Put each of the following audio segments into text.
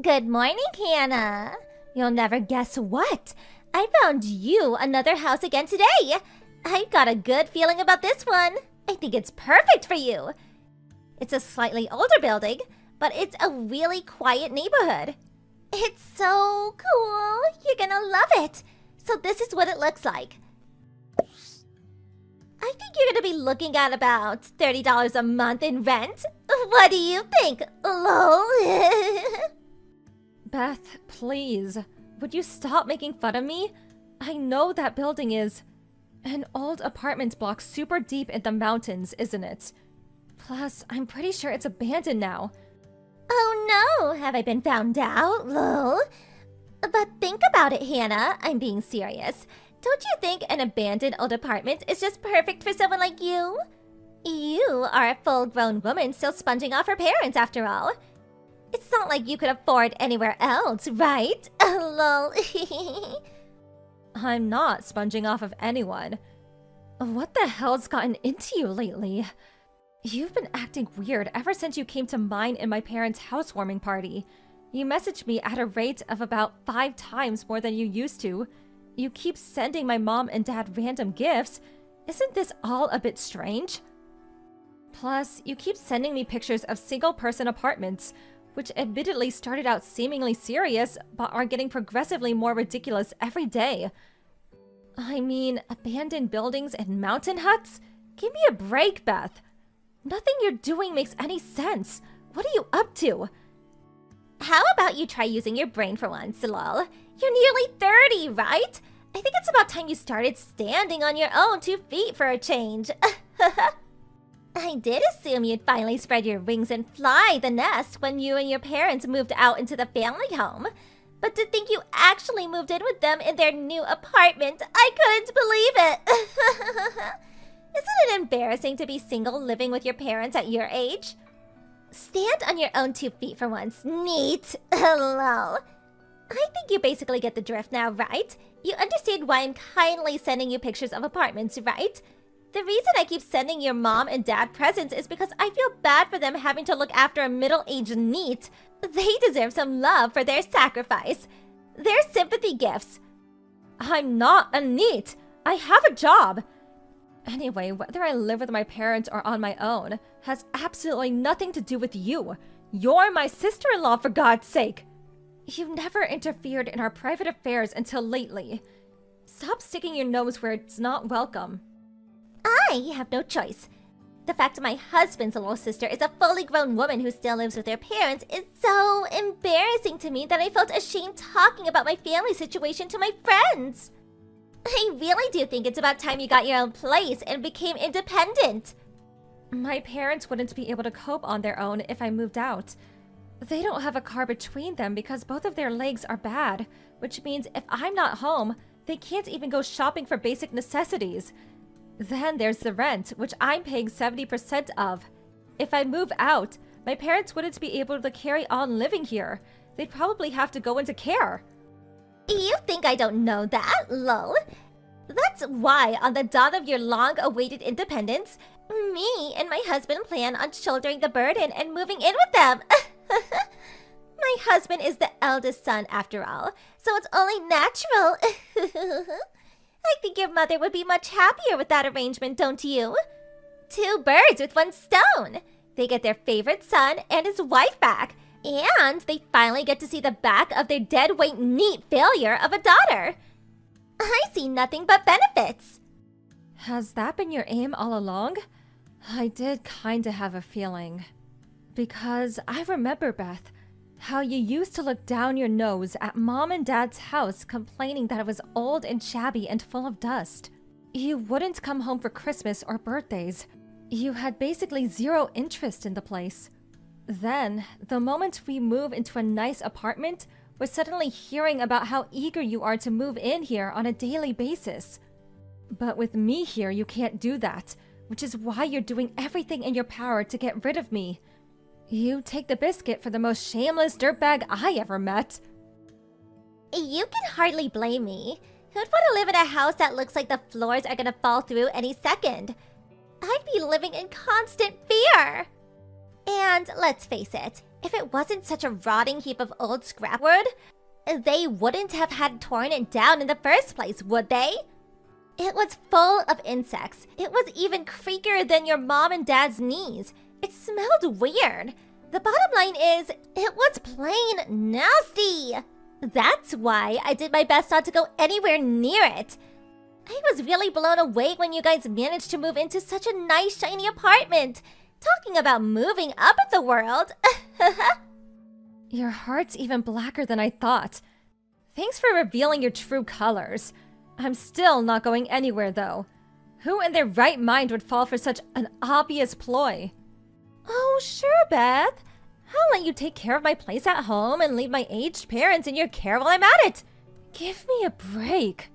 Good morning, Hannah. You'll never guess what. I found you another house again today. I've got a good feeling about this one. I think it's perfect for you. It's a slightly older building, but it's a really quiet neighborhood. It's so cool. You're gonna love it. So this is what it looks like. I think you're gonna be looking at about $30 a month in rent. What do you think, lol? Beth, please. Would you stop making fun of me? I know that building is an old apartment block super deep in the mountains, isn't it? Plus, I'm pretty sure it's abandoned now. Oh no, have I been found out, lol? But think about it, Hannah. I'm being serious. Don't you think an abandoned old apartment is just perfect for someone like you? You are a full-grown woman still sponging off her parents, after all. It's not like you could afford anywhere else, right? Lol. I'm not sponging off of anyone. What the hell's gotten into you lately? You've been acting weird ever since you came to mine and my parents' housewarming party. You messaged me at a rate of about 5 times more than you used to. You keep sending my mom and dad random gifts. Isn't this all a bit strange? Plus, you keep sending me pictures of single-person apartments, which admittedly started out seemingly serious, but are getting progressively more ridiculous every day. I mean, abandoned buildings and mountain huts? Give me a break, Beth. Nothing you're doing makes any sense. What are you up to? How about you try using your brain for once, lol? You're nearly 30, right? I think it's about time you started standing on your own 2 feet for a change. I did assume you'd finally spread your wings and fly the nest when you and your parents moved out into the family home. But to think you actually moved in with them in their new apartment, I couldn't believe it. Isn't it embarrassing to be single living with your parents at your age? Stand on your own 2 feet for once. Neat. Lol. I think you basically get the drift now, right? You understand why I'm kindly sending you pictures of apartments, right? The reason I keep sending your mom and dad presents is because I feel bad for them having to look after a middle-aged NEET. They deserve some love for their sacrifice. They're sympathy gifts. I'm not a NEET. I have a job. Anyway, whether I live with my parents or on my own has absolutely nothing to do with you. You're my sister-in-law, for God's sake. You never interfered in our private affairs until lately. Stop sticking your nose where it's not welcome. I have no choice. The fact my husband's little sister is a fully grown woman who still lives with her parents is so embarrassing to me that I felt ashamed talking about my family situation to my friends. I really do think it's about time you got your own place and became independent. My parents wouldn't be able to cope on their own if I moved out. They don't have a car between them because both of their legs are bad, which means if I'm not home, they can't even go shopping for basic necessities. Then there's the rent, which I'm paying 70% of. If I move out, my parents wouldn't be able to carry on living here. They'd probably have to go into care. You think I don't know that, lol? That's why, on the dawn of your long-awaited independence, me and my husband plan on shouldering the burden and moving in with them. My husband is the eldest son, after all, so it's only natural. I think your mother would be much happier with that arrangement, don't you? 2 birds with 1 stone. They get their favorite son and his wife back, and they finally get to see the back of their deadweight NEET failure of a daughter. I see nothing but benefits. Has that been your aim all along? I did kinda have a feeling. Because I remember, Beth, how you used to look down your nose at Mom and Dad's house complaining that it was old and shabby and full of dust. You wouldn't come home for Christmas or birthdays. You had basically 0 interest in the place. Then, the moment we move into a nice apartment, we're suddenly hearing about how eager you are to move in here on a daily basis. But with me here, you can't do that, which is why you're doing everything in your power to get rid of me. You take the biscuit for the most shameless dirtbag I ever met. You can hardly blame me. Who'd want to live in a house that looks like the floors are gonna fall through any second? I'd be living in constant fear. And let's face it, If it wasn't such a rotting heap of old scrapwood, they wouldn't have had torn it down in the first place, would they? It was full of insects. It was even creakier than your mom and dad's knees. It smelled weird. The bottom line is, it was plain nasty. That's why I did my best not to go anywhere near it. I was really blown away when you guys managed to move into such a nice, shiny apartment. Talking about moving up in the world. Your heart's even blacker than I thought. Thanks for revealing your true colors. I'm still not going anywhere, though. Who in their right mind would fall for such an obvious ploy? Oh, sure, Beth. I'll let you take care of my place at home and leave my aged parents in your care while I'm at it. Give me a break.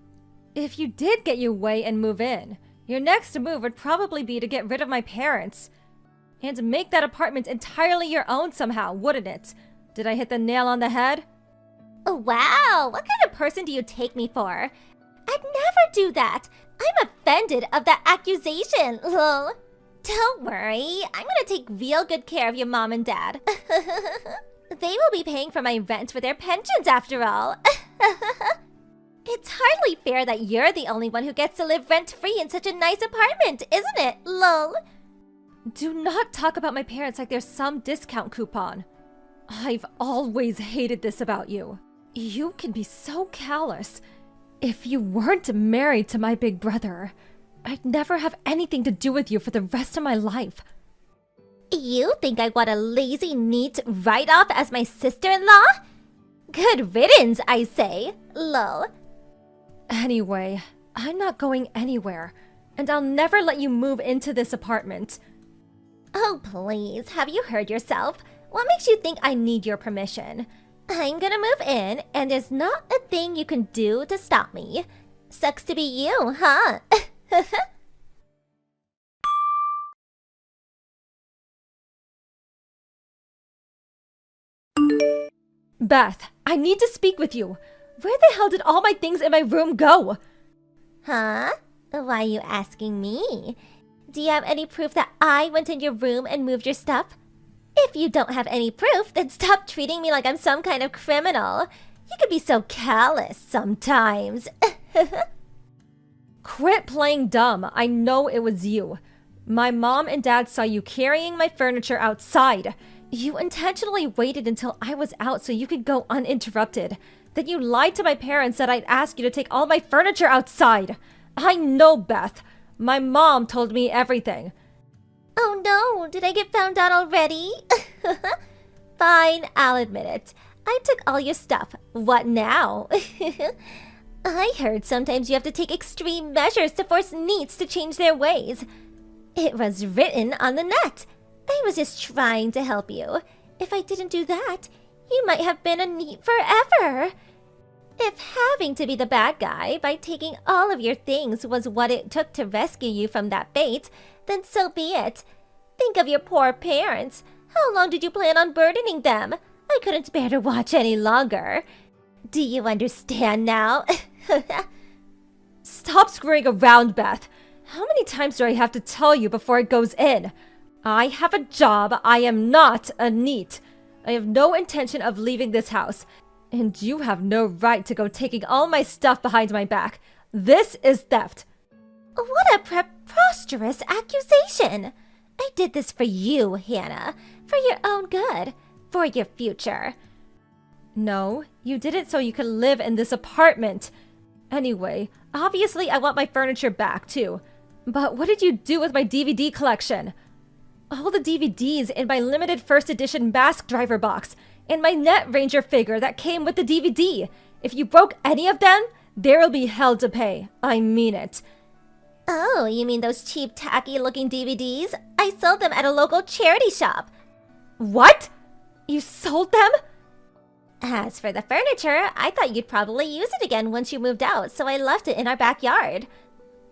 If you did get your way and move in, your next move would probably be to get rid of my parents. And make that apartment entirely your own somehow, wouldn't it? Did I hit the nail on the head? Wow, what kind of person do you take me for? I'd never do that. I'm offended of that accusation, lol. Don't worry, I'm gonna take real good care of your mom and dad. They will be paying for my rent with their pensions after all. It's hardly fair that you're the only one who gets to live rent-free in such a nice apartment, isn't it, lol? Do not talk about my parents like they're some discount coupon. I've always hated this about you. You can be so callous. If you weren't married to my big brother, I'd never have anything to do with you for the rest of my life. You think I want a lazy, neat write-off as my sister-in-law? Good riddance, I say, lol. Anyway, I'm not going anywhere, and I'll never let you move into this apartment. Oh, please, have you heard yourself? What makes you think I need your permission? I'm gonna move in, and there's not a thing you can do to stop me. Sucks to be you, huh? Beth, I need to speak with you. Where the hell did all my things in my room go? Huh? Why are you asking me? Do you have any proof that I went in your room and moved your stuff? If you don't have any proof, then stop treating me like I'm some kind of criminal. You can be so callous sometimes. Quit playing dumb. I know it was you. My mom and dad saw you carrying my furniture outside. You intentionally waited until I was out so you could go uninterrupted. Then you lied to my parents that I'd ask you to take all my furniture outside. I know, Beth. My mom told me everything. Oh no, did I get found out already? Fine, I'll admit it. I took all your stuff. What now? I heard sometimes you have to take extreme measures to force neets to change their ways. It was written on the net. I was just trying to help you. If I didn't do that, you might have been a neat forever. If having to be the bad guy by taking all of your things was what it took to rescue you from that fate, then so be it. Think of your poor parents. How long did you plan on burdening them? I couldn't bear to watch any longer. Do you understand now? Stop screwing around, Beth. How many times do I have to tell you before it goes in? I have a job. I am not a neat. I have no intention of leaving this house. And you have no right to go taking all my stuff behind my back. This is theft. What a preposterous accusation! I did this for you, Hannah. For your own good. For your future. No, you did it so you could live in this apartment. Anyway, obviously I want my furniture back, too. But what did you do with my DVD collection? All the DVDs in my limited first edition Mask Driver box, and my Net Ranger figure that came with the DVD. If you broke any of them, there will be hell to pay. I mean it. Oh, you mean those cheap, tacky-looking DVDs? I sold them at a local charity shop. What? You sold them? As for the furniture, I thought you'd probably use it again once you moved out, so I left it in our backyard.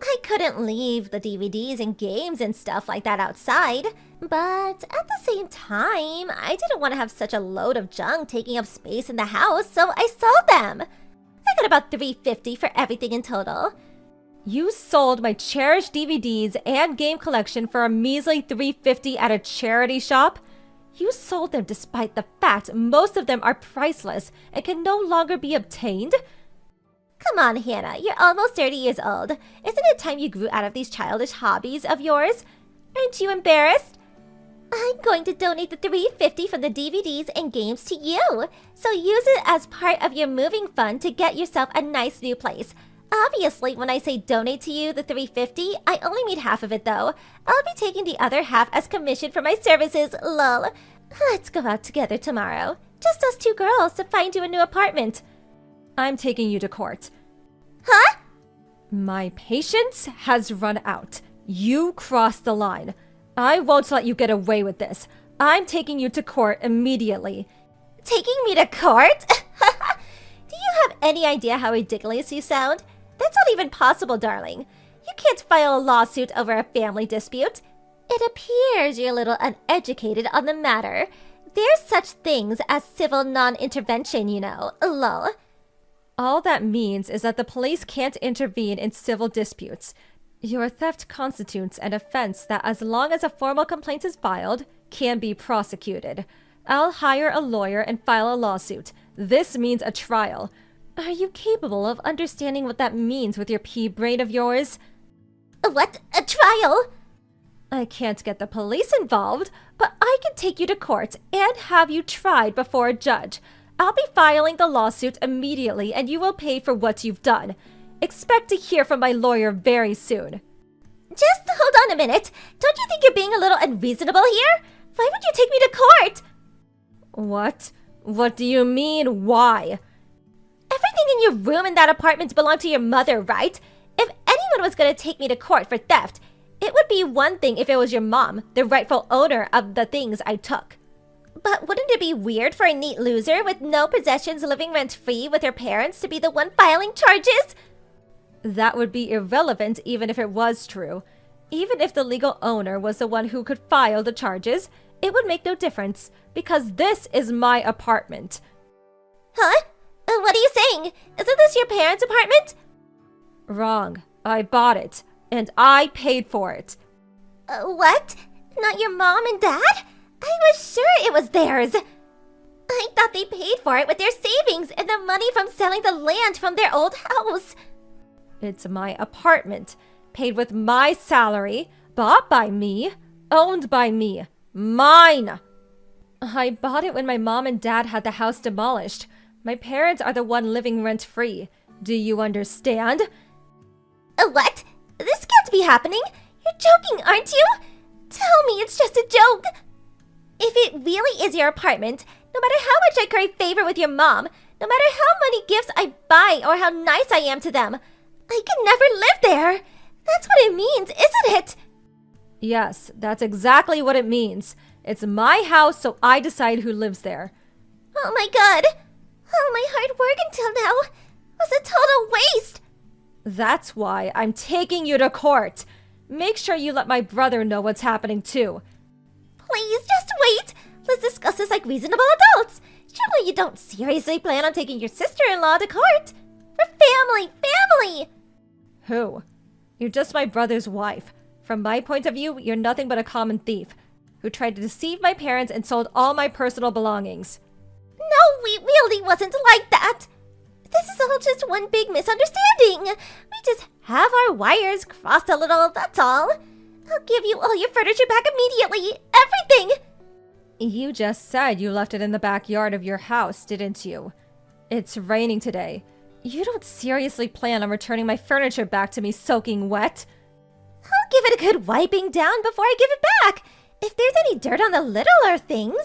I couldn't leave the DVDs and games and stuff like that outside, but at the same time, I didn't want to have such a load of junk taking up space in the house, so I sold them. I got about $350 for everything in total. You sold my cherished DVDs and game collection for a measly $350 at a charity shop? You sold them despite the fact most of them are priceless and can no longer be obtained? Come on, Hannah, you're almost 30 years old. Isn't it time you grew out of these childish hobbies of yours? Aren't you embarrassed? I'm going to donate the $350 from the DVDs and games to you, so use it as part of your moving fund to get yourself a nice new place. Obviously, when I say donate to you the $350, I only need half of it though. I'll be taking the other half as commission for my services, lol. Let's go out together tomorrow. Just us two girls to find you a new apartment. I'm taking you to court. Huh? My patience has run out. You crossed the line. I won't let you get away with this. I'm taking you to court immediately. Taking me to court? Do you have any idea how ridiculous you sound? That's not even possible, darling. You can't file a lawsuit over a family dispute. It appears you're a little uneducated on the matter. There's such things as civil non-intervention, you know, lol. All that means is that the police can't intervene in civil disputes. Your theft constitutes an offense that, as long as a formal complaint is filed, can be prosecuted. I'll hire a lawyer and file a lawsuit. This means a trial. Are you capable of understanding what that means with your pea brain of yours? What? A trial? I can't get the police involved, but I can take you to court and have you tried before a judge. I'll be filing the lawsuit immediately, and you will pay for what you've done. Expect to hear from my lawyer very soon. Just hold on a minute. Don't you think you're being a little unreasonable here? Why would you take me to court? What? What do you mean, why? Everything in your room in that apartment belonged to your mother, right? If anyone was going to take me to court for theft, it would be one thing if it was your mom, the rightful owner of the things I took. But wouldn't it be weird for a neat loser with no possessions living rent-free with her parents to be the one filing charges? That would be irrelevant even if it was true. Even if the legal owner was the one who could file the charges, it would make no difference, because this is my apartment. Huh? What are you saying? Isn't this your parents' apartment? Wrong. I bought it, and I paid for it. What? Not your mom and dad? I was sure it was theirs. I thought they paid for it with their savings and the money from selling the land from their old house. It's my apartment, paid with my salary, bought by me, owned by me, mine. I bought it when my mom and dad had the house demolished. My parents are the one living rent-free. Do you understand? What? This can't be happening. You're joking, aren't you? Tell me it's just a joke. If it really is your apartment, no matter how much I curry favor with your mom, no matter how many gifts I buy or how nice I am to them, I can never live there. That's what it means, isn't it? Yes, that's exactly what it means. It's my house, so I decide who lives there. Oh my god. All my hard work until now was a total waste. That's why I'm taking you to court. Make sure you let my brother know what's happening too. Please, just wait. Let's discuss this like reasonable adults. Surely you don't seriously plan on taking your sister-in-law to court? We're family! Who? You're just my brother's wife. From my point of view, you're nothing but a common thief who tried to deceive my parents and sold all my personal belongings. No, we really wasn't like that. This is all just one big misunderstanding. We just have our wires crossed a little, that's all. I'll give you all your furniture back immediately. Everything! You just said you left it in the backyard of your house, didn't you? It's raining today. You don't seriously plan on returning my furniture back to me soaking wet? I'll give it a good wiping down before I give it back. If there's any dirt on the littler things,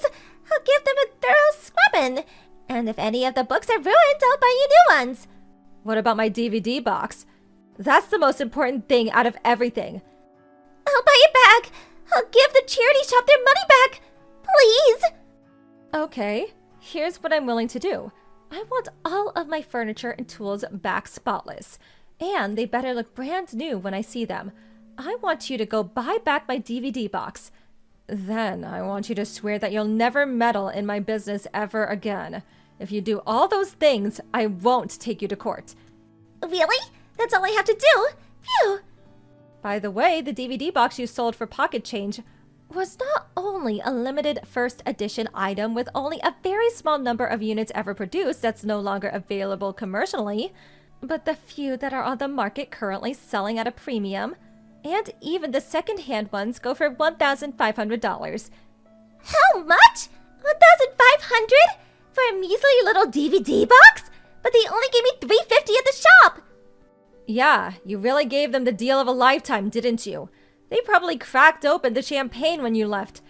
I'll give them a thorough scrubbing. And if any of the books are ruined, I'll buy you new ones. What about my DVD box? That's the most important thing out of everything. I'll buy it back. I'll give the charity shop their money back. Please. Okay, here's what I'm willing to do. I want all of my furniture and tools back spotless. And they better look brand new when I see them. I want you to go buy back my DVD box. Then I want you to swear that you'll never meddle in my business ever again. If you do all those things, I won't take you to court. Really? That's all I have to do? Phew. By the way, the DVD box you sold for pocket change, was not only a limited first edition item with only a very small number of units ever produced that's no longer available commercially, but the few that are on the market currently selling at a premium, and even the second-hand ones go for $1,500. How much? 1,500 for a measly little DVD box? But they only gave me $350 at the shop! Yeah, you really gave them the deal of a lifetime, didn't you? They probably cracked open the champagne when you left.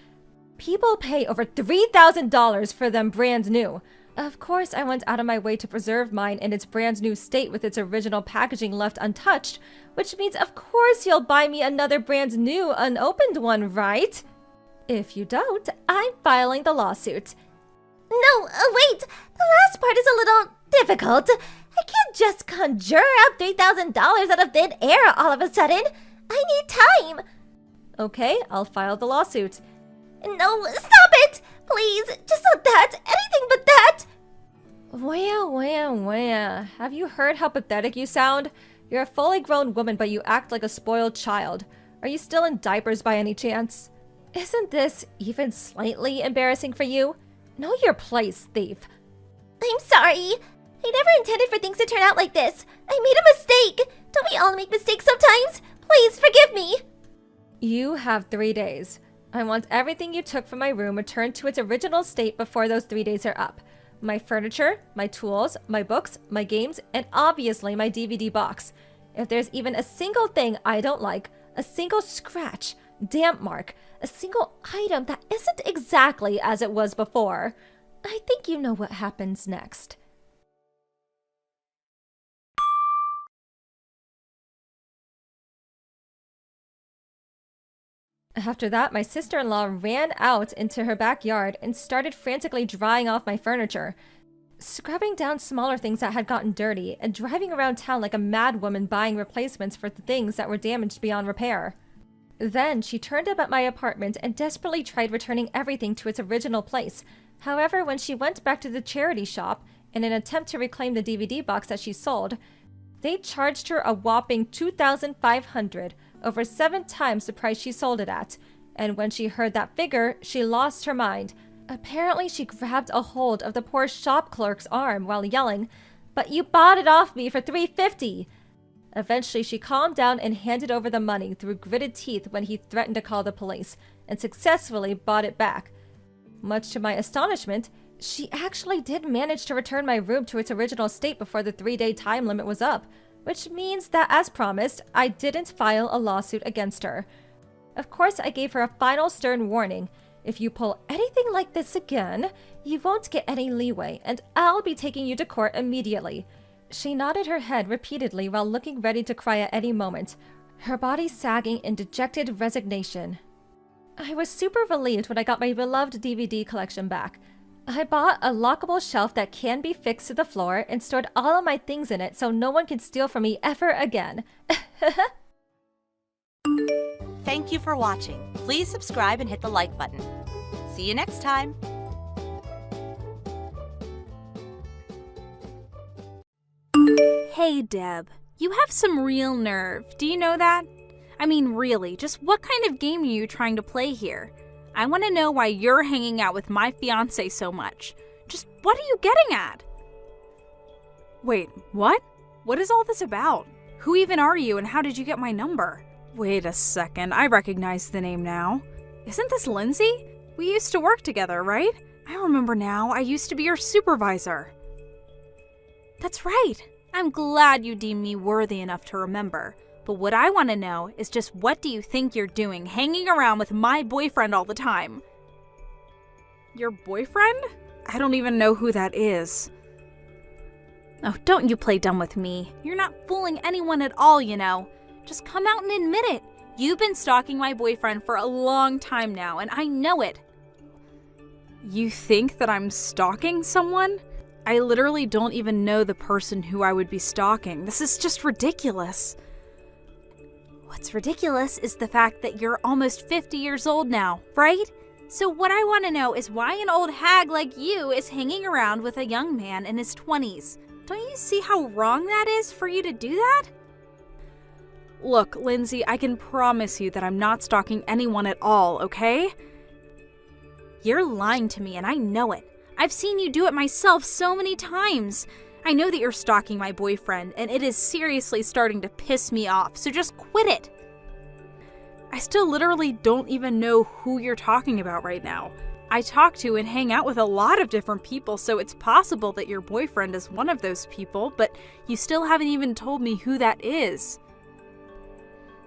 People pay over $3,000 for them brand new. Of course, I went out of my way to preserve mine in its brand new state with its original packaging left untouched, which means of course you'll buy me another brand new, unopened one, right? If you don't, I'm filing the lawsuit. No, wait! The last part is a little difficult. I can't just conjure up $3,000 out of thin air all of a sudden. I need time. Okay, I'll file the lawsuit. No, stop it! Please, just not that. Anything but that. Wah. Have you heard how pathetic you sound? You're a fully grown woman, but you act like a spoiled child. Are you still in diapers by any chance? Isn't this even slightly embarrassing for you? Know your place, thief. I'm sorry. I never intended for things to turn out like this. I made a mistake. Don't we all make mistakes sometimes? Please forgive me. You have 3 days. I want everything you took from my room returned to its original state before those 3 days are up. My furniture, my tools, my books, my games, and obviously my DVD box. If there's even a single thing I don't like, a single scratch, damp mark, a single item that isn't exactly as it was before, I think you know what happens next. After that, my sister-in-law ran out into her backyard and started frantically drying off my furniture, scrubbing down smaller things that had gotten dirty, and driving around town like a mad woman buying replacements for the things that were damaged beyond repair. Then she turned up at my apartment and desperately tried returning everything to its original place. However, when she went back to the charity shop in an attempt to reclaim the DVD box that she sold, they charged her a whopping $2,500, over 7 times the price she sold it at. And when she heard that figure, she lost her mind. Apparently, she grabbed a hold of the poor shop clerk's arm while yelling, "But you bought it off me for $350!" Eventually, she calmed down and handed over the money through gritted teeth when he threatened to call the police, and successfully bought it back. Much to my astonishment, she actually did manage to return my room to its original state before the 3-day time limit was up, which means that, as promised, I didn't file a lawsuit against her. Of course, I gave her a final stern warning. If you pull anything like this again, you won't get any leeway, and I'll be taking you to court immediately. She nodded her head repeatedly while looking ready to cry at any moment, her body sagging in dejected resignation. I was super relieved when I got my beloved DVD collection back. I bought a lockable shelf that can be fixed to the floor and stored all of my things in it so no one can steal from me ever again. Thank you for watching. Please subscribe and hit the like button. See you next time. Hey, Deb. You have some real nerve. Do you know that? I mean, really, just what kind of game are you trying to play here? I want to know why you're hanging out with my fiancé so much. Just what are you getting at? Wait, what? What is all this about? Who even are you and how did you get my number? Wait a second, I recognize the name now. Isn't this Lindsay? We used to work together, right? I remember now, I used to be your supervisor. That's right. I'm glad you deem me worthy enough to remember. But what I want to know is just what do you think you're doing hanging around with my boyfriend all the time? Your boyfriend? I don't even know who that is. Oh, don't you play dumb with me. You're not fooling anyone at all, you know. Just come out and admit it. You've been stalking my boyfriend for a long time now, and I know it. You think that I'm stalking someone? I literally don't even know the person who I would be stalking. This is just ridiculous. What's ridiculous is the fact that you're almost 50 years old now, right? So what I want to know is why an old hag like you is hanging around with a young man in his 20s. Don't you see how wrong that is for you to do that? Look, Lindsay, I can promise you that I'm not stalking anyone at all, okay? You're lying to me and I know it. I've seen you do it myself so many times. I know that you're stalking my boyfriend and it is seriously starting to piss me off, so just quit it. I still literally don't even know who you're talking about right now. I talk to and hang out with a lot of different people, so it's possible that your boyfriend is one of those people, but you still haven't even told me who that is.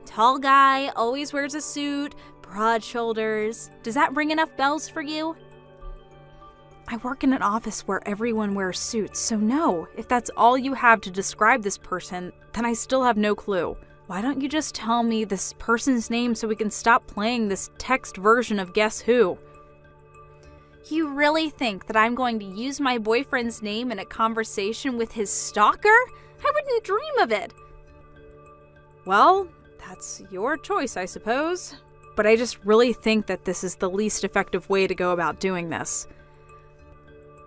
Tall guy, always wears a suit, broad shoulders. Does that ring enough bells for you? I work in an office where everyone wears suits, so no, if that's all you have to describe this person, then I still have no clue. Why don't you just tell me this person's name so we can stop playing this text version of Guess Who? You really think that I'm going to use my boyfriend's name in a conversation with his stalker? I wouldn't dream of it. Well, that's your choice, I suppose. But I just really think that this is the least effective way to go about doing this.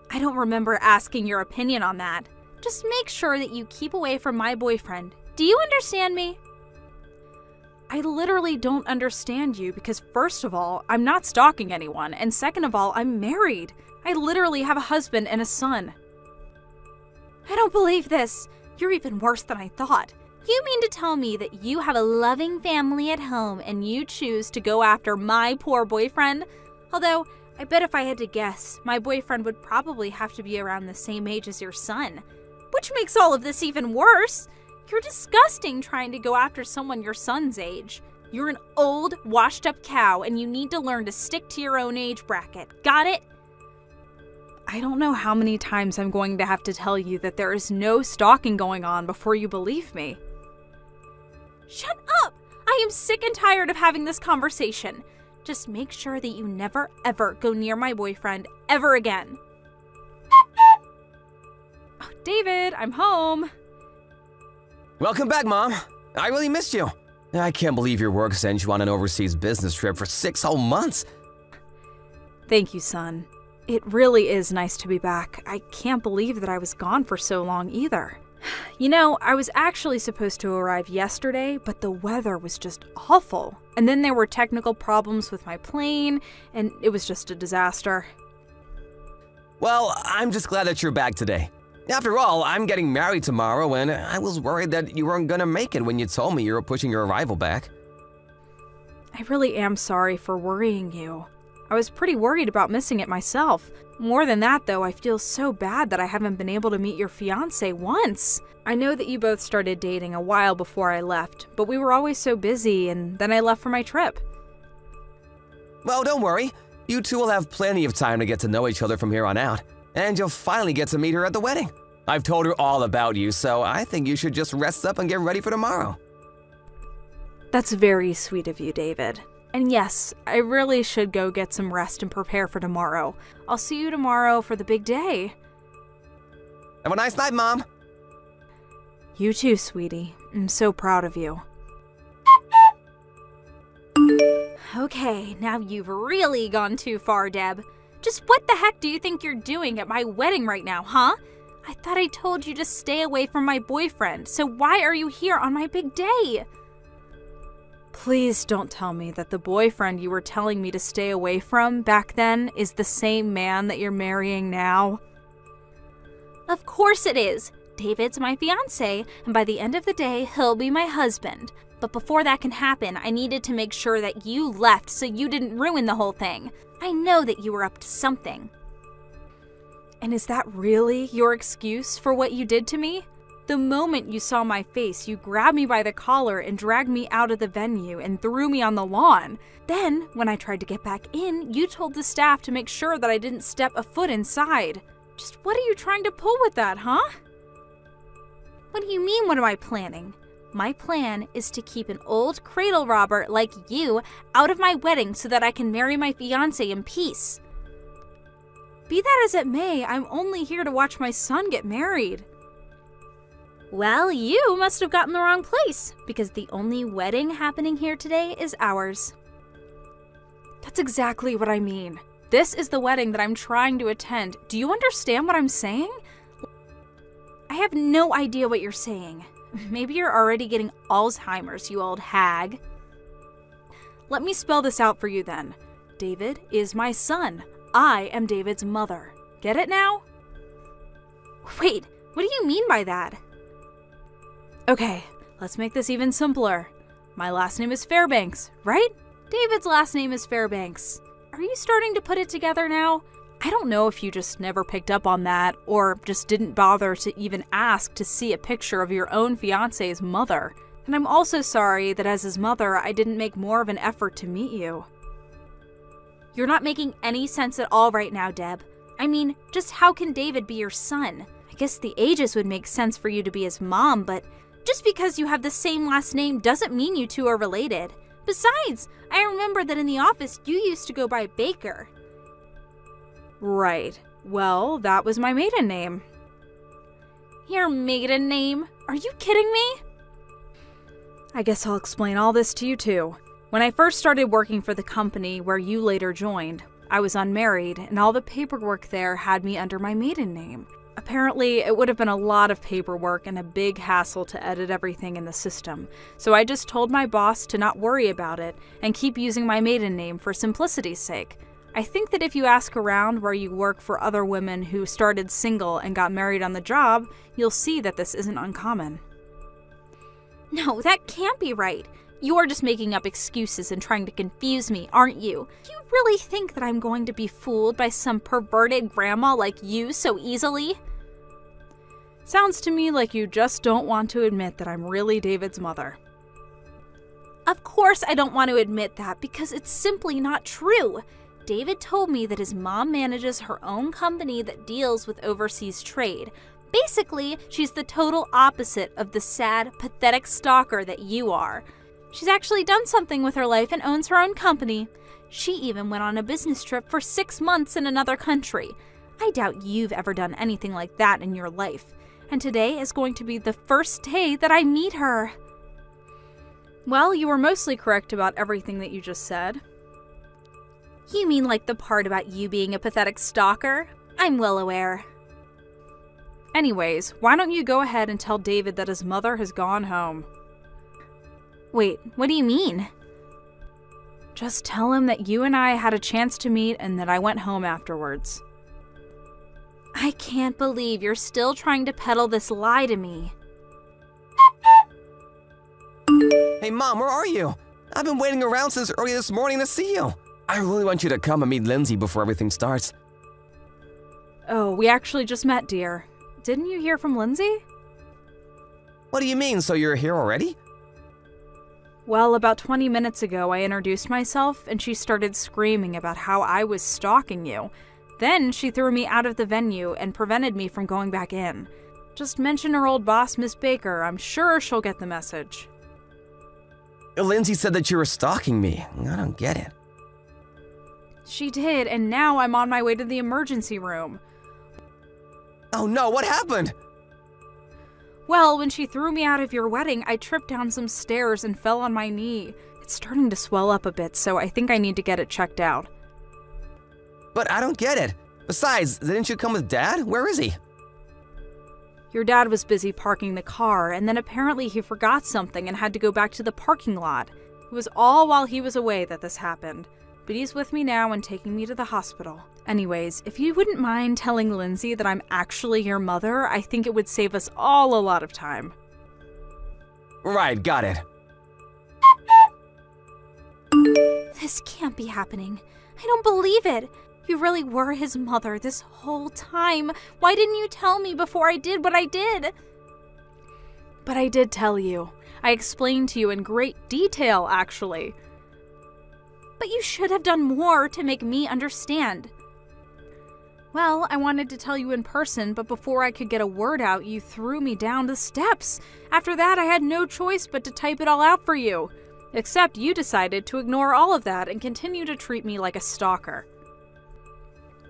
I don't remember asking your opinion on that. Just make sure that you keep away from my boyfriend. Do you understand me? I literally don't understand you because first of all, I'm not stalking anyone, and second of all, I'm married. I literally have a husband and a son. I don't believe this. You're even worse than I thought. You mean to tell me that you have a loving family at home and you choose to go after my poor boyfriend? Although, I bet if I had to guess, my boyfriend would probably have to be around the same age as your son. Which makes all of this even worse. You're disgusting trying to go after someone your son's age. You're an old, washed-up cow and you need to learn to stick to your own age bracket. Got it? I don't know how many times I'm going to have to tell you that there is no stalking going on before you believe me. Shut up! I am sick and tired of having this conversation. Just make sure that you never, ever go near my boyfriend ever again. Oh, David, I'm home. Welcome back, Mom. I really missed you. I can't believe your work sent you on an overseas business trip for 6 whole months. Thank you, son. It really is nice to be back. I can't believe that I was gone for so long either. You know, I was actually supposed to arrive yesterday, but the weather was just awful. And then there were technical problems with my plane, and it was just a disaster. Well, I'm just glad that you're back today. After all, I'm getting married tomorrow, and I was worried that you weren't gonna make it when you told me you were pushing your arrival back. I really am sorry for worrying you. I was pretty worried about missing it myself. More than that, though, I feel so bad that I haven't been able to meet your fiancé once. I know that you both started dating a while before I left, but we were always so busy, and then I left for my trip. Well, don't worry. You two will have plenty of time to get to know each other from here on out, and you'll finally get to meet her at the wedding. I've told her all about you, so I think you should just rest up and get ready for tomorrow. That's very sweet of you, David. And yes, I really should go get some rest and prepare for tomorrow. I'll see you tomorrow for the big day. Have a nice night, Mom. You too, sweetie. I'm so proud of you. Okay, now you've really gone too far, Deb. Just what the heck do you think you're doing at my wedding right now, huh? I thought I told you to stay away from my boyfriend, so why are you here on my big day? Please don't tell me that the boyfriend you were telling me to stay away from back then is the same man that you're marrying now. Of course it is. David's my fiancé, and by the end of the day, he'll be my husband. But before that can happen, I needed to make sure that you left so you didn't ruin the whole thing. I know that you were up to something. And is that really your excuse for what you did to me? The moment you saw my face, you grabbed me by the collar and dragged me out of the venue and threw me on the lawn. Then, when I tried to get back in, you told the staff to make sure that I didn't step a foot inside. Just what are you trying to pull with that, huh? What do you mean, what am I planning? My plan is to keep an old cradle robber like you out of my wedding so that I can marry my fiancé in peace. Be that as it may, I'm only here to watch my son get married. Well, you must have gotten the wrong place, because the only wedding happening here today is ours. That's exactly what I mean. This is the wedding that I'm trying to attend. Do you understand what I'm saying? I have no idea what you're saying. Maybe you're already getting Alzheimer's, you old hag. Let me spell this out for you then. David is my son. I am David's mother. Get it now? Wait, what do you mean by that? Okay, let's make this even simpler. My last name is Fairbanks, right? David's last name is Fairbanks. Are you starting to put it together now? I don't know if you just never picked up on that, or just didn't bother to even ask to see a picture of your own fiance's mother. And I'm also sorry that as his mother, I didn't make more of an effort to meet you. You're not making any sense at all right now, Deb. I mean, just how can David be your son? I guess the ages would make sense for you to be his mom, but just because you have the same last name doesn't mean you two are related. Besides, I remember that in the office you used to go by Baker. Right. Well, that was my maiden name. Your maiden name? Are you kidding me? I guess I'll explain all this to you too. When I first started working for the company where you later joined, I was unmarried and all the paperwork there had me under my maiden name. Apparently, it would have been a lot of paperwork and a big hassle to edit everything in the system, so I just told my boss to not worry about it and keep using my maiden name for simplicity's sake. I think that if you ask around where you work for other women who started single and got married on the job, you'll see that this isn't uncommon. No, that can't be right. You're just making up excuses and trying to confuse me, aren't you? Do you really think that I'm going to be fooled by some perverted grandma like you so easily? Sounds to me like you just don't want to admit that I'm really David's mother. Of course I don't want to admit that because it's simply not true. David told me that his mom manages her own company that deals with overseas trade. Basically, she's the total opposite of the sad, pathetic stalker that you are. She's actually done something with her life and owns her own company. She even went on a business trip for 6 months in another country. I doubt you've ever done anything like that in your life. And today is going to be the first day that I meet her. Well, you were mostly correct about everything that you just said. You mean like the part about you being a pathetic stalker? I'm well aware. Anyways, why don't you go ahead and tell David that his mother has gone home? Wait, what do you mean? Just tell him that you and I had a chance to meet and that I went home afterwards. I can't believe you're still trying to peddle this lie to me. Hey, Mom, where are you? I've been waiting around since early this morning to see you. I really want you to come and meet Lindsay before everything starts. Oh, we actually just met, dear. Didn't you hear from Lindsay? What do you mean, so you're here already? Well, about 20 minutes ago, I introduced myself, and she started screaming about how I was stalking you. Then she threw me out of the venue and prevented me from going back in. Just mention her old boss, Miss Baker. I'm sure she'll get the message. Lindsay said that you were stalking me. I don't get it. She did, and now I'm on my way to the emergency room. Oh no, what happened? Well, when she threw me out of your wedding, I tripped down some stairs and fell on my knee. It's starting to swell up a bit, so I think I need to get it checked out. But I don't get it. Besides, didn't you come with Dad? Where is he? Your dad was busy parking the car, and then apparently he forgot something and had to go back to the parking lot. It was all while he was away that this happened. But he's with me now and taking me to the hospital. Anyways, if you wouldn't mind telling Lindsay that I'm actually your mother, I think it would save us all a lot of time. Right, got it. This can't be happening. I don't believe it. You really were his mother this whole time. Why didn't you tell me before I did what I did? But I did tell you. I explained to you in great detail, actually. But you should have done more to make me understand. Well, I wanted to tell you in person, but before I could get a word out, you threw me down the steps. After that, I had no choice but to type it all out for you. Except you decided to ignore all of that and continue to treat me like a stalker.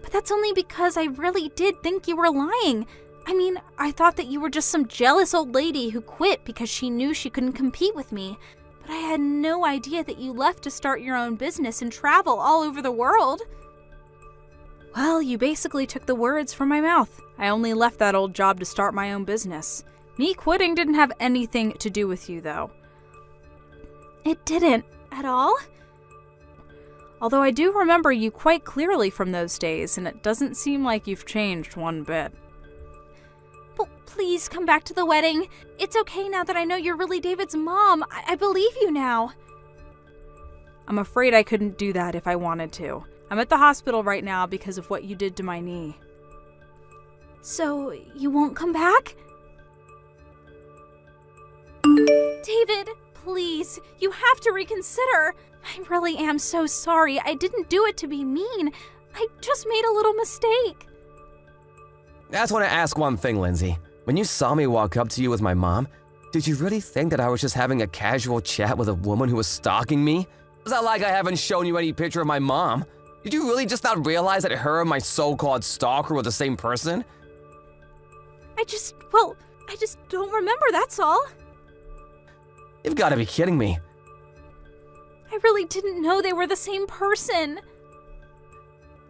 But that's only because I really did think you were lying. I mean, I thought that you were just some jealous old lady who quit because she knew she couldn't compete with me. But I had no idea that you left to start your own business and travel all over the world. Well, you basically took the words from my mouth. I only left that old job to start my own business. Me quitting didn't have anything to do with you, though. It didn't at all? Although I do remember you quite clearly from those days, and it doesn't seem like you've changed one bit. Well, please come back to the wedding. It's okay now that I know you're really David's mom. I believe you now. I'm afraid I couldn't do that if I wanted to. I'm at the hospital right now because of what you did to my knee. So, you won't come back? David, please, you have to reconsider. I really am so sorry. I didn't do it to be mean. I just made a little mistake. I just want to ask one thing, Lindsay. When you saw me walk up to you with my mom, did you really think that I was just having a casual chat with a woman who was stalking me? It's not like I haven't shown you any picture of my mom. Did you really just not realize that her and my so-called stalker were the same person? I just don't remember, that's all. You've got to be kidding me. I really didn't know they were the same person.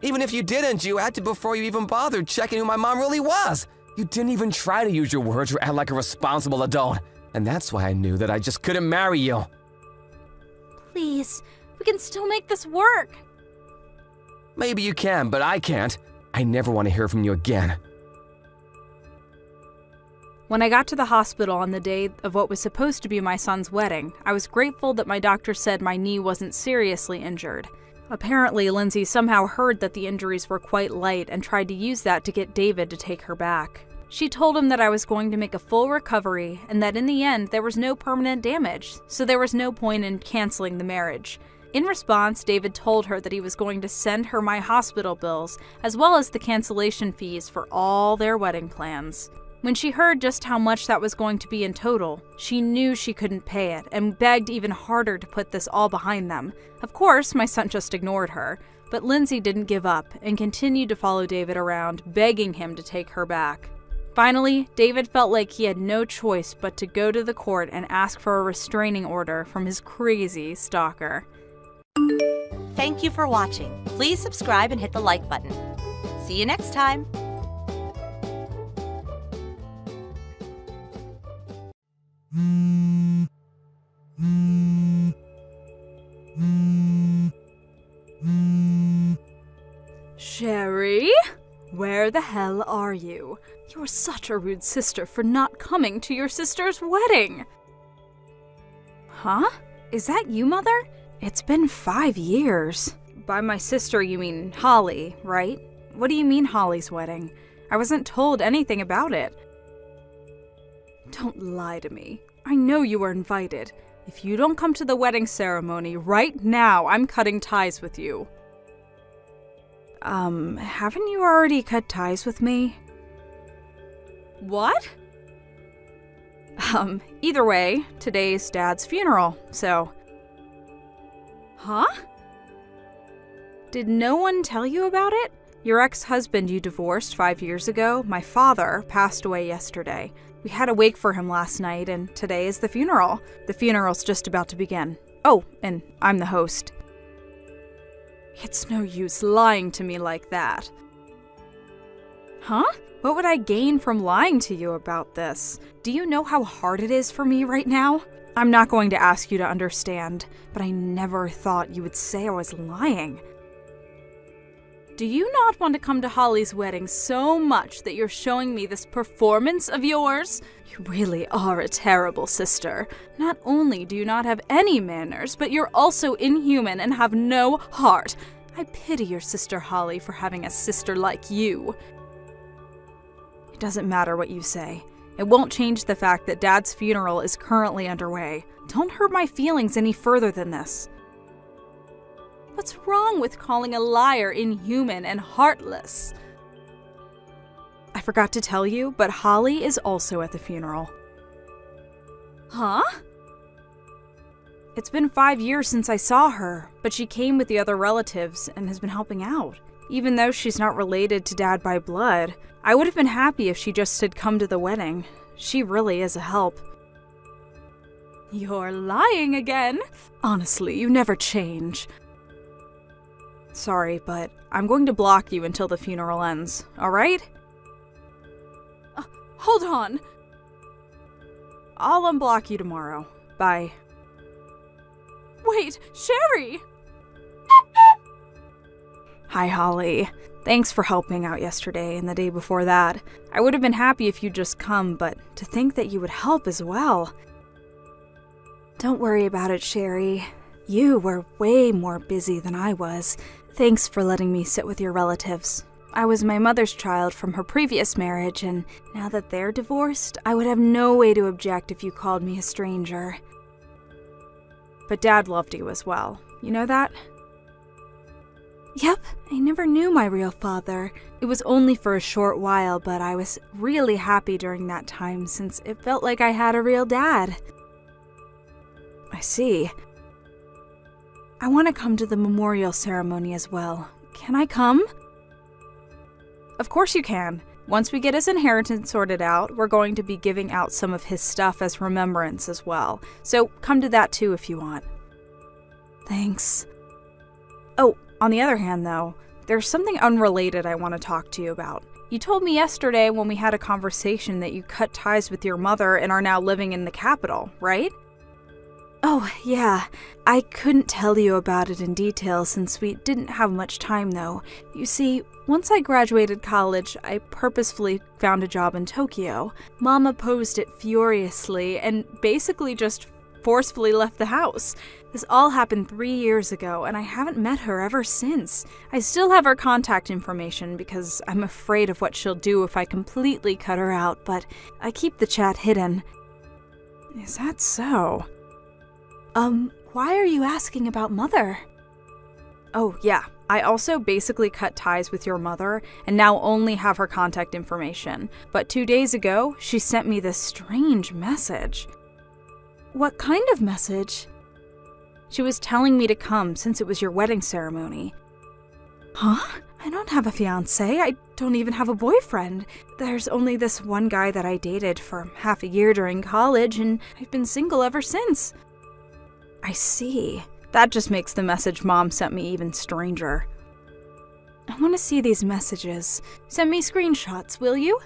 Even if you didn't, you acted before you even bothered checking who my mom really was. You didn't even try to use your words or act like a responsible adult. And that's why I knew that I just couldn't marry you. Please, we can still make this work. Maybe you can, but I can't. I never want to hear from you again. When I got to the hospital on the day of what was supposed to be my son's wedding, I was grateful that my doctor said my knee wasn't seriously injured. Apparently, Lindsay somehow heard that the injuries were quite light and tried to use that to get David to take her back. She told him that I was going to make a full recovery and that in the end there was no permanent damage, so there was no point in canceling the marriage. In response, David told her that he was going to send her my hospital bills, as well as the cancellation fees for all their wedding plans. When she heard just how much that was going to be in total, she knew she couldn't pay it and begged even harder to put this all behind them. Of course, my son just ignored her, but Lindsay didn't give up and continued to follow David around, begging him to take her back. Finally, David felt like he had no choice but to go to the court and ask for a restraining order from his crazy stalker. Thank you for watching. Please subscribe and hit the like button. See you next time. Sherry? Where the hell are you? You're such a rude sister for not coming to your sister's wedding. Huh? Is that you, Mother? It's been 5 years. By my sister, you mean Holly, right? What do you mean Holly's wedding? I wasn't told anything about it. Don't lie to me. I know you were invited. If you don't come to the wedding ceremony right now, I'm cutting ties with you. Haven't you already cut ties with me? What? Either way, today's Dad's funeral, so... Huh? Did no one tell you about it? Your ex-husband you divorced 5 years ago, my father, passed away yesterday. We had a wake for him last night, and today is the funeral. The funeral's just about to begin. Oh, and I'm the host. It's no use lying to me like that. Huh? What would I gain from lying to you about this? Do you know how hard it is for me right now? I'm not going to ask you to understand, but I never thought you would say I was lying. Do you not want to come to Holly's wedding so much that you're showing me this performance of yours? You really are a terrible sister. Not only do you not have any manners, but you're also inhuman and have no heart. I pity your sister Holly for having a sister like you. It doesn't matter what you say. It won't change the fact that Dad's funeral is currently underway. Don't hurt my feelings any further than this. What's wrong with calling a liar inhuman and heartless? I forgot to tell you, but Holly is also at the funeral. Huh? It's been 5 years since I saw her, but she came with the other relatives and has been helping out. Even though she's not related to Dad by blood, I would have been happy if she just had come to the wedding. She really is a help. You're lying again. Honestly, you never change. Sorry, but I'm going to block you until the funeral ends, alright? Hold on. I'll unblock you tomorrow. Bye. Wait, Sherry! Hi, Holly. Thanks for helping out yesterday and the day before that. I would have been happy if you'd just come, but to think that you would help as well. Don't worry about it, Sherry. You were way more busy than I was. Thanks for letting me sit with your relatives. I was my mother's child from her previous marriage, and now that they're divorced, I would have no way to object if you called me a stranger. But Dad loved you as well. You know that? Yep, I never knew my real father. It was only for a short while, but I was really happy during that time since it felt like I had a real dad. I see. I want to come to the memorial ceremony as well. Can I come? Of course you can. Once we get his inheritance sorted out, we're going to be giving out some of his stuff as remembrance as well. So come to that too if you want. Thanks. Oh, on the other hand though, there's something unrelated I want to talk to you about. You told me yesterday when we had a conversation that you cut ties with your mother and are now living in the capital, right? Oh, yeah. I couldn't tell you about it in detail since we didn't have much time, though. You see, once I graduated college, I purposefully found a job in Tokyo. Mom opposed it furiously and basically just forcefully left the house. This all happened 3 years ago, and I haven't met her ever since. I still have her contact information because I'm afraid of what she'll do if I completely cut her out, but I keep the chat hidden. Is that so? Why are you asking about Mother? Oh, yeah. I also basically cut ties with your mother and now only have her contact information. But 2 days ago, she sent me this strange message. What kind of message? She was telling me to come since it was your wedding ceremony. Huh? I don't have a fiancé. I don't even have a boyfriend. There's only this one guy that I dated for half a year during college, and I've been single ever since. I see. That just makes the message Mom sent me even stranger. I want to see these messages. Send me screenshots, will you?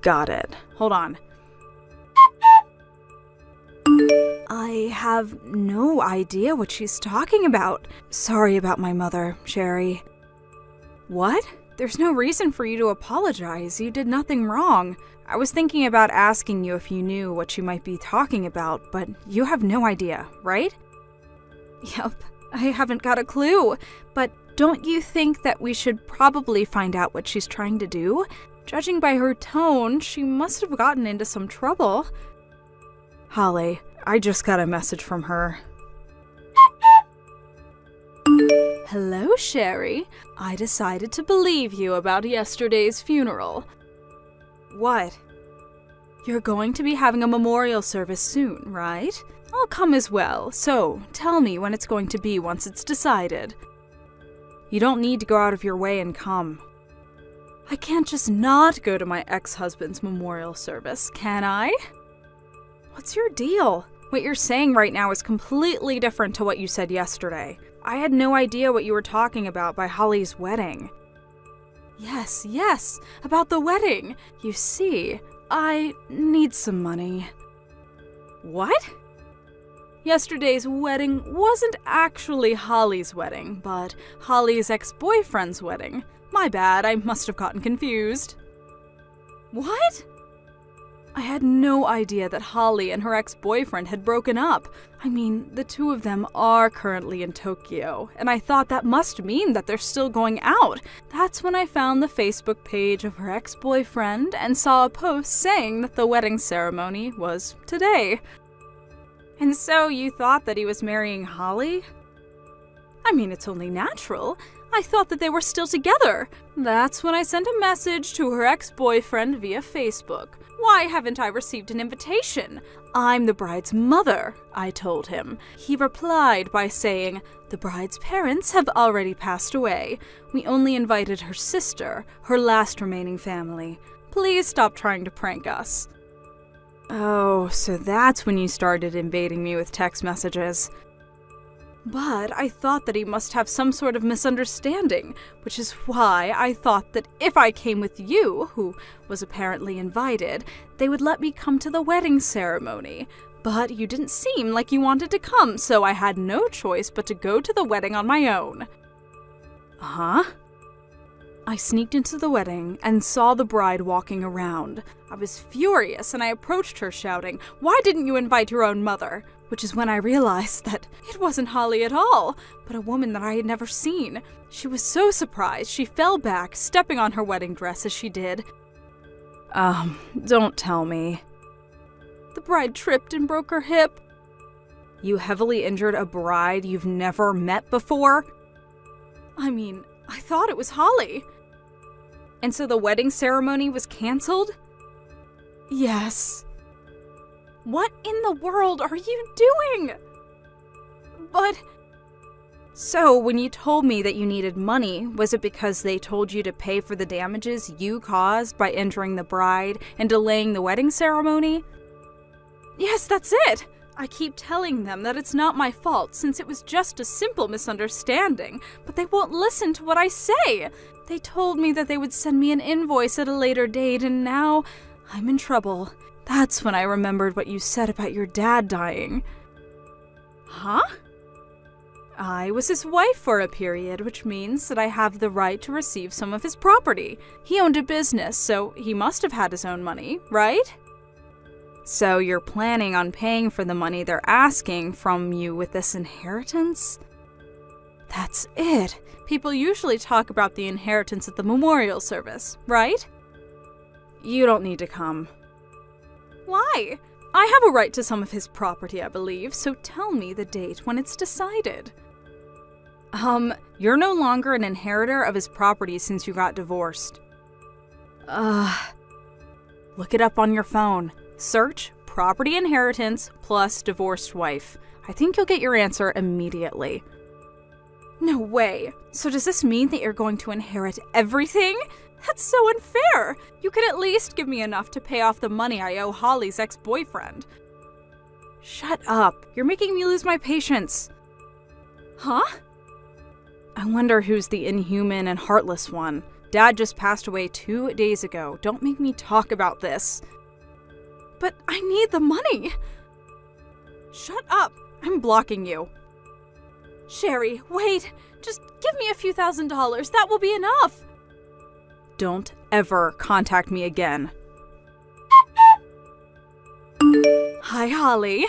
Got it. Hold on. I have no idea what she's talking about. Sorry about my mother, Sherry. What? There's no reason for you to apologize. You did nothing wrong. I was thinking about asking you if you knew what she might be talking about, but you have no idea, right? Yep, I haven't got a clue. But don't you think that we should probably find out what she's trying to do? Judging by her tone, she must have gotten into some trouble. Holly, I just got a message from her. Hello, Sherry. I decided to believe you about yesterday's funeral. What? You're going to be having a memorial service soon, right? I'll come as well, so tell me when it's going to be once it's decided. You don't need to go out of your way and come. I can't just not go to my ex-husband's memorial service, can I? What's your deal? What you're saying right now is completely different to what you said yesterday. I had no idea what you were talking about by Holly's wedding. Yes, about the wedding. You see, I need some money. What? Yesterday's wedding wasn't actually Holly's wedding, but Holly's ex-boyfriend's wedding. My bad, I must have gotten confused. What? I had no idea that Holly and her ex-boyfriend had broken up. I mean, the two of them are currently in Tokyo, and I thought that must mean that they're still going out. That's when I found the Facebook page of her ex-boyfriend and saw a post saying that the wedding ceremony was today. And so you thought that he was marrying Holly? I mean, it's only natural. I thought that they were still together. That's when I sent a message to her ex-boyfriend via Facebook. Why haven't I received an invitation? I'm the bride's mother, I told him. He replied by saying, the bride's parents have already passed away. We only invited her sister, her last remaining family. Please stop trying to prank us. Oh, so that's when you started invading me with text messages. But I thought that he must have some sort of misunderstanding, which is why I thought that if I came with you, who was apparently invited, they would let me come to the wedding ceremony. But you didn't seem like you wanted to come, so I had no choice but to go to the wedding on my own. Huh? I sneaked into the wedding and saw the bride walking around. I was furious and I approached her shouting, "Why didn't you invite your own mother?" Which is when I realized that it wasn't Holly at all, but a woman that I had never seen. She was so surprised she fell back, stepping on her wedding dress as she did. Don't tell me. The bride tripped and broke her hip. You heavily injured a bride you've never met before? I mean, I thought it was Holly. And so the wedding ceremony was canceled? Yes. What in the world are you doing? But... So, when you told me that you needed money, was it because they told you to pay for the damages you caused by injuring the bride and delaying the wedding ceremony? Yes, that's it! I keep telling them that it's not my fault since it was just a simple misunderstanding, but they won't listen to what I say. They told me that they would send me an invoice at a later date, and now I'm in trouble. That's when I remembered what you said about your dad dying. Huh? I was his wife for a period, which means that I have the right to receive some of his property. He owned a business, so he must have had his own money, right? So you're planning on paying for the money they're asking from you with this inheritance? That's it. People usually talk about the inheritance at the memorial service, right? You don't need to come. Why? I have a right to some of his property, I believe, so tell me the date when it's decided. You're no longer an inheritor of his property since you got divorced. Look it up on your phone. Search property inheritance plus divorced wife. I think you'll get your answer immediately. No way. So does this mean that you're going to inherit everything? That's so unfair. You could at least give me enough to pay off the money I owe Holly's ex-boyfriend. Shut up. You're making me lose my patience. Huh? I wonder who's the inhuman and heartless one. Dad just passed away 2 days ago. Don't make me talk about this. But I need the money. Shut up. I'm blocking you. Sherry, wait. Just give me a few $1,000s. That will be enough. Don't ever contact me again. Hi, Holly.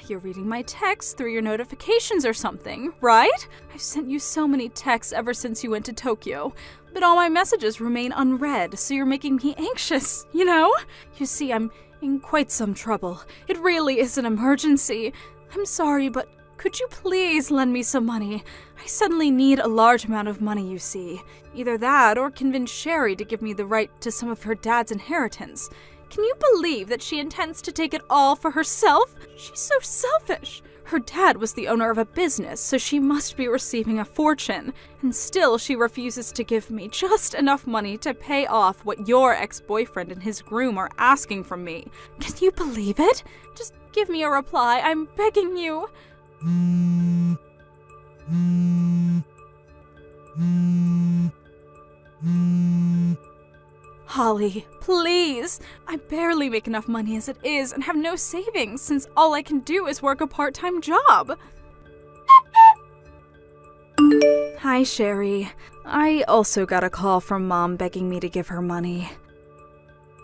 You're reading my texts through your notifications or something, right? I've sent you so many texts ever since you went to Tokyo, but all my messages remain unread, so you're making me anxious, you know? You see, I'm in quite some trouble. It really is an emergency. I'm sorry, but could you please lend me some money? I suddenly need a large amount of money, you see. Either that or convince Sherry to give me the right to some of her dad's inheritance. Can you believe that she intends to take it all for herself? She's so selfish. Her dad was the owner of a business, so she must be receiving a fortune. And still she refuses to give me just enough money to pay off what your ex-boyfriend and his groom are asking from me. Can you believe it? Just give me a reply, I'm begging you. Holly, please! I barely make enough money as it is and have no savings since all I can do is work a part-time job. Hi, Sherry. I also got a call from Mom begging me to give her money.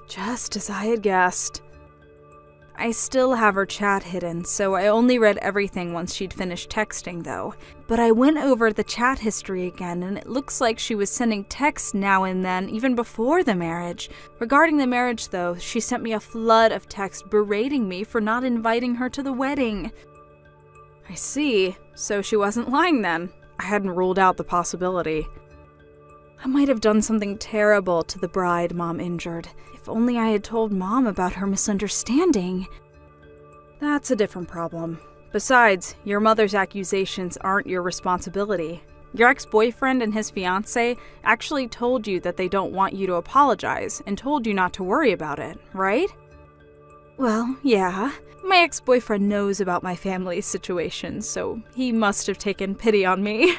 Just as I had guessed. I still have her chat hidden, so I only read everything once she'd finished texting, though. But I went over the chat history again, and it looks like she was sending texts now and then, even before the marriage. Regarding the marriage, though, she sent me a flood of texts berating me for not inviting her to the wedding. I see. So she wasn't lying then. I hadn't ruled out the possibility. I might have done something terrible to the bride Mom injured. If only I had told Mom about her misunderstanding. That's a different problem. Besides, your mother's accusations aren't your responsibility. Your ex-boyfriend and his fiancé actually told you that they don't want you to apologize and told you not to worry about it, right? Well, yeah. My ex-boyfriend knows about my family's situation, so he must have taken pity on me.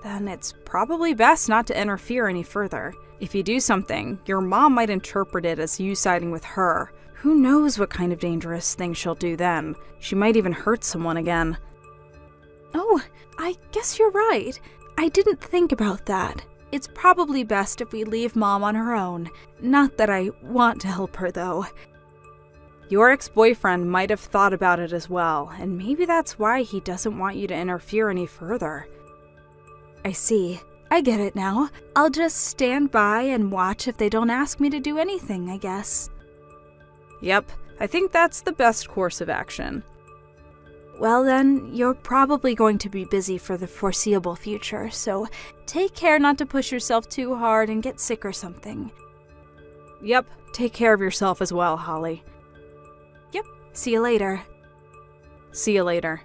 Then it's probably best not to interfere any further. If you do something, your mom might interpret it as you siding with her. Who knows what kind of dangerous thing she'll do then? She might even hurt someone again. Oh, I guess you're right. I didn't think about that. It's probably best if we leave Mom on her own. Not that I want to help her, though. Your ex-boyfriend might have thought about it as well, and maybe that's why he doesn't want you to interfere any further. I see. I get it now. I'll just stand by and watch if they don't ask me to do anything, I guess. Yep, I think that's the best course of action. Well then, you're probably going to be busy for the foreseeable future, so take care not to push yourself too hard and get sick or something. Yep, take care of yourself as well, Holly. Yep, see you later. See you later.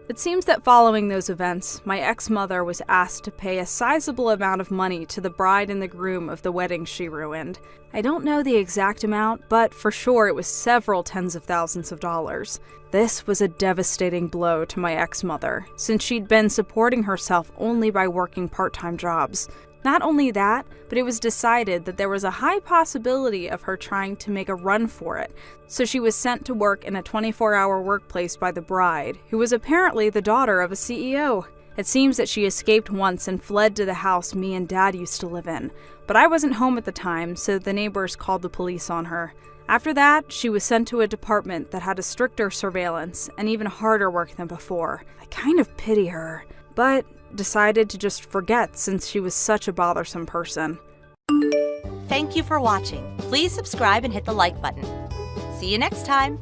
It seems that following those events, my ex-mother was asked to pay a sizable amount of money to the bride and the groom of the wedding she ruined. I don't know the exact amount, but for sure it was several tens of thousands of dollars. This was a devastating blow to my ex-mother, since she'd been supporting herself only by working part-time jobs. Not only that, but it was decided that there was a high possibility of her trying to make a run for it, so she was sent to work in a 24-hour workplace by the bride, who was apparently the daughter of a CEO. It seems that she escaped once and fled to the house me and Dad used to live in, but I wasn't home at the time, so the neighbors called the police on her. After that, she was sent to a department that had a stricter surveillance and even harder work than before. I kind of pity her, but decided to just forget since she was such a bothersome person. Thank you for watching. Please subscribe and hit the like button. See you next time.